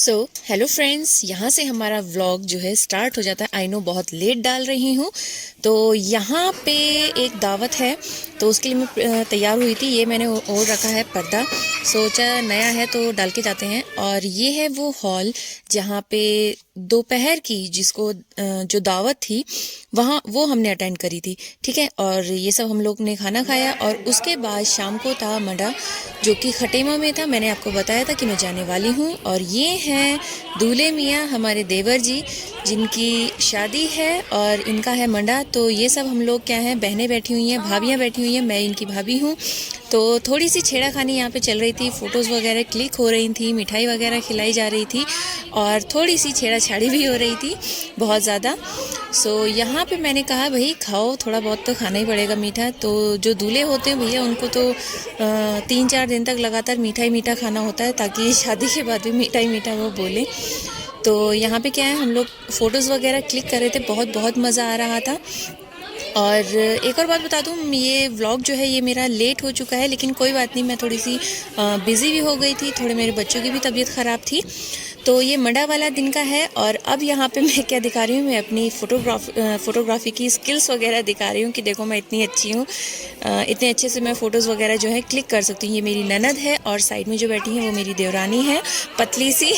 Hello friends, यहाँ से हमारा व्लॉग जो है स्टार्ट हो जाता है। आई नो बहुत लेट डाल रही हूँ। तो यहाँ पे एक दावत है, तो उसके लिए मैं तैयार हुई थी। ये मैंने ओढ़ रखा है पर्दा, सोचा नया है तो डाल के जाते हैं। और ये है वो हॉल जहाँ पे दोपहर की जिसको जो दावत थी वहाँ वो हमने अटेंड करी थी। ठीक है, और ये सब हम लोग ने खाना खाया और उसके बाद शाम को था मंडा जो कि खटेमा में था। मैंने आपको बताया था कि मैं जाने वाली हूँ। और ये हैं दूल्हे मियाँ, हमारे देवर जी, जिनकी शादी है और इनका है मंडा। तो ये सब हम लोग क्या है, बहनें बैठी हुई हैं, भाभियाँ बैठी हुई हैं, मैं इनकी भाभी हूँ। तो थोड़ी सी छेड़ाखानी यहाँ पे चल रही थी, फ़ोटोज़ वगैरह क्लिक हो रही थी, मिठाई वगैरह खिलाई जा रही थी और थोड़ी सी छेड़ाछाड़ी भी हो रही थी, बहुत ज़्यादा। यहाँ पे मैंने कहा भाई खाओ, थोड़ा बहुत तो खाना ही पड़ेगा मीठा। तो जो दूल्हे होते हैं भैया उनको तो 3-4 दिन तक लगातार मीठा ही मीठा खाना होता है, ताकि शादी के बाद भी मीठा ही मीठा वो बोले। तो यहाँ पे क्या है, हम लोग फ़ोटोज़ वगैरह क्लिक कर रहे थे, बहुत बहुत मज़ा आ रहा था। और एक और बात बता दूँ, ये व्लॉग जो है ये मेरा लेट हो चुका है, लेकिन कोई बात नहीं, मैं थोड़ी सी बिज़ी भी हो गई थी, थोड़े मेरे बच्चों की भी तबीयत ख़राब थी। तो ये मंडा वाला दिन का है। और अब यहाँ पे मैं क्या दिखा रही हूँ, मैं अपनी फ़ोटोग्राफ़ी की स्किल्स वगैरह दिखा रही हूँ कि देखो मैं इतनी अच्छी हूँ, इतने अच्छे से मैं फ़ोटोज़ वगैरह जो है क्लिक कर सकती हूँ। ये मेरी ननद है और साइड में जो बैठी है वो मेरी देवरानी है, पतली सी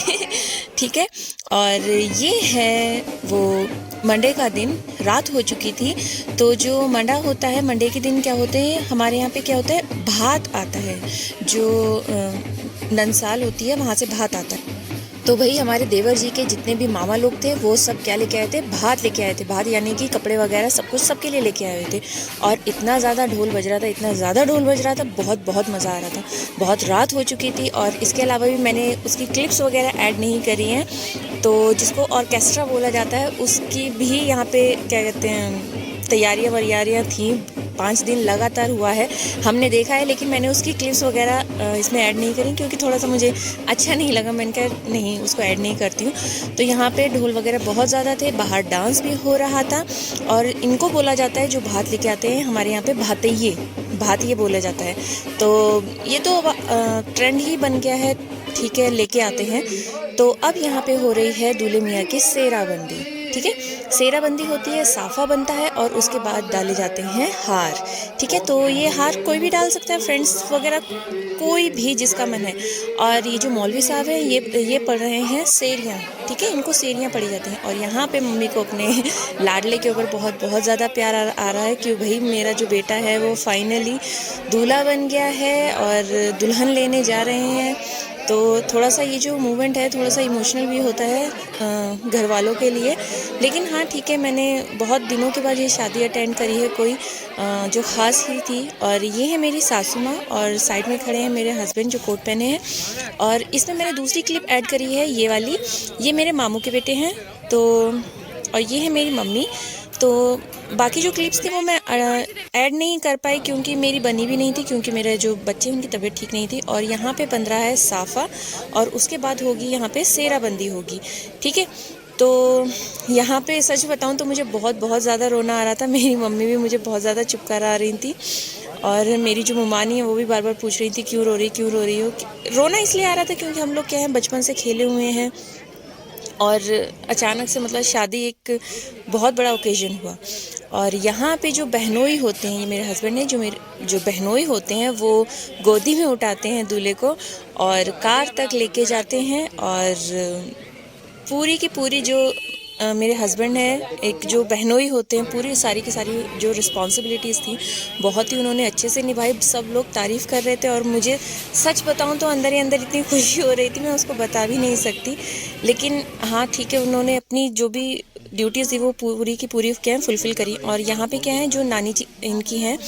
ठीक है। और ये है वो मंडे का दिन, रात हो चुकी थी। तो जो मंडा होता है, मंडे के दिन क्या होते हैं हमारे यहाँ पे, क्या होता है, भात आता है। जो ननसाल होती है वहाँ से भात आता है। तो भाई हमारे देवर जी के जितने भी मामा लोग थे वो सब क्या लेके आए थे, भात लेके आए थे। भात यानी कि कपड़े वगैरह सब कुछ सबके लिए लेके आए हुए थे। और इतना ज़्यादा ढोल बज रहा था, इतना ज़्यादा ढोल बज रहा था, बहुत बहुत मज़ा आ रहा था। बहुत रात हो चुकी थी और इसके अलावा भी मैंने उसकी क्लिप्स वगैरह ऐड नहीं करी हैं। तो जिसको ऑर्केस्ट्रा बोला जाता है उसकी भी यहाँ पे क्या कहते हैं, तैयारियाँ वैयारियाँ थी। 5 दिन लगातार हुआ है, हमने देखा है, लेकिन मैंने उसकी क्लिप्स वगैरह इसमें ऐड नहीं करी क्योंकि थोड़ा सा मुझे अच्छा नहीं लगा। मैंने कहा नहीं, उसको ऐड नहीं करती हूँ। तो यहाँ पे ढोल वगैरह बहुत ज़्यादा थे, बाहर डांस भी हो रहा था। और इनको बोला जाता है, जो भात लेके आते हैं हमारे यहाँ पे, भातैये, भात ये बोला जाता है। तो ये तो ट्रेंड ही बन गया है, ठीक है, लेके आते हैं। तो अब यहाँ पे हो रही है दूल्हे मियाँ की सेराबंदी। ठीक है, सेराबंदी होती है, साफ़ा बनता है और उसके बाद डाले जाते हैं हार। ठीक है, तो ये हार कोई भी डाल सकता है, फ्रेंड्स वगैरह कोई भी जिसका मन है। और ये जो मौलवी साहब हैं ये पढ़ रहे हैं सेरियाँ। ठीक है, इनको सेरियाँ पढ़ी जाती हैं। और यहाँ पे मम्मी को अपने लाडले के ऊपर बहुत बहुत ज़्यादा प्यार आ रहा है कि भाई मेरा जो बेटा है वो फाइनली दूल्हा बन गया है और दुल्हन लेने जा रहे हैं। तो थोड़ा सा ये जो मूवमेंट है थोड़ा सा इमोशनल भी होता है घर वालों के लिए। लेकिन हाँ ठीक है, मैंने बहुत दिनों के बाद ये शादी अटेंड करी है, कोई जो ख़ास ही थी। और ये है मेरी सासू माँ और साइड में खड़े हैं मेरे हस्बैंड जो कोट पहने हैं। और इसमें मैंने दूसरी क्लिप ऐड करी है, ये वाली, ये मेरे मामू के बेटे हैं। तो और ये है मेरी मम्मी। तो बाकी जो क्लिप्स थी वो मैं ऐड नहीं कर पाई क्योंकि मेरी बनी भी नहीं थी, क्योंकि मेरे जो बच्चे उनकी तबीयत ठीक नहीं थी। और यहाँ पे बन रहा है साफ़ा और उसके बाद होगी यहाँ पे सेराबंदी होगी। ठीक है, तो यहाँ पे सच बताऊँ तो मुझे बहुत बहुत ज़्यादा रोना आ रहा था। मेरी मम्मी भी मुझे बहुत ज़्यादा चुप करा रही थी और मेरी जो मुमानी है वो भी बार बार पूछ रही थी क्यों रो रही हो। रोना इसलिए आ रहा था क्योंकि हम लोग क्या है, बचपन से खेले हुए हैं और अचानक से मतलब शादी एक बहुत बड़ा ओकेजन हुआ। और यहाँ पे जो बहनोई होते हैं, ये मेरे हस्बैंड ने जो बहनोई होते हैं वो गोदी में उठाते हैं दूल्हे को और कार तक लेके जाते हैं। और पूरी की पूरी जो मेरे हस्बैंड हैं, एक जो बहनोई होते हैं, पूरी सारी की सारी जो रिस्पॉन्सिबिलिटीज़ थी बहुत ही उन्होंने अच्छे से निभाई। सब लोग तारीफ़ कर रहे थे और मुझे सच बताऊं तो अंदर ही अंदर इतनी खुशी हो रही थी, मैं उसको बता भी नहीं सकती। लेकिन हाँ ठीक है, उन्होंने अपनी जो भी ड्यूटीज़ थी वो पूरी की पूरी क्या है फुलफ़िल करी। और यहाँ पे क्या है, जो नानी जी इनकी हैं,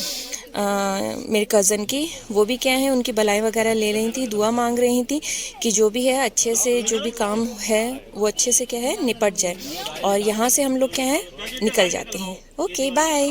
मेरे कज़न की, वो भी क्या है, उनकी भलाई वगैरह ले रही थी, दुआ मांग रही थी कि जो भी है अच्छे से, जो भी काम है वो अच्छे से क्या है निपट जाए। और यहाँ से हम लोग क्या है निकल जाते हैं। Okay bye.